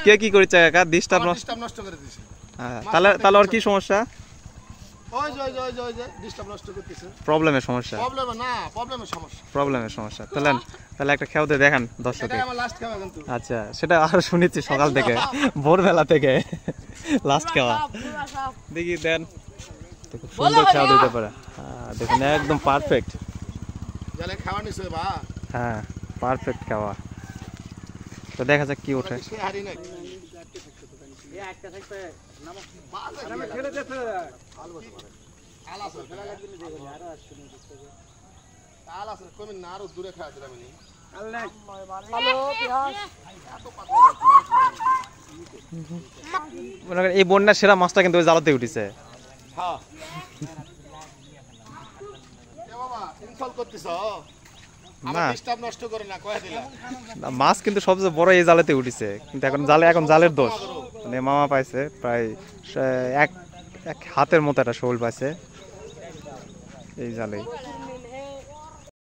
কে কি করেছে কাকা? ডিস্টার্ব নষ্ট করে দিয়েছে। হ্যাঁ, তাহলে ওর কি সমস্যা? ওই যে ডিস্টার্ব নষ্ট করতেছে। প্রবলেমের সমস্যা? প্রবলেমের সমস্যা। তাহলে একটা খেয়াল দিয়ে দেখান দর্শককে। এটা আমার লাস্ট খাওয়া কিন্তু। আচ্ছা, সেটা আরো শুনেছি সকাল থেকে, ভোরবেলা থেকে লাস্ট খাওয়া। দেখি দেন, খুব সুন্দর খাওয়া দিতে পারে। দেখুন একদম পারফেক্ট। জালে খাওয়া নিছে বা। হ্যাঁ, পারফেক্ট খাওয়া। তো দেখা যাক কি ওঠে। এই বন্যার সেরা মাছটা কিন্তু ওই জালতে উঠেছে। মাছ কিন্তু সবচেয়ে বড় এই জালেতে উঠেছে, কিন্তু এখন জালের দোষ। মানে মামা পাইছে প্রায় এক হাতের মতো একটা শোল পাইছে এই জালে।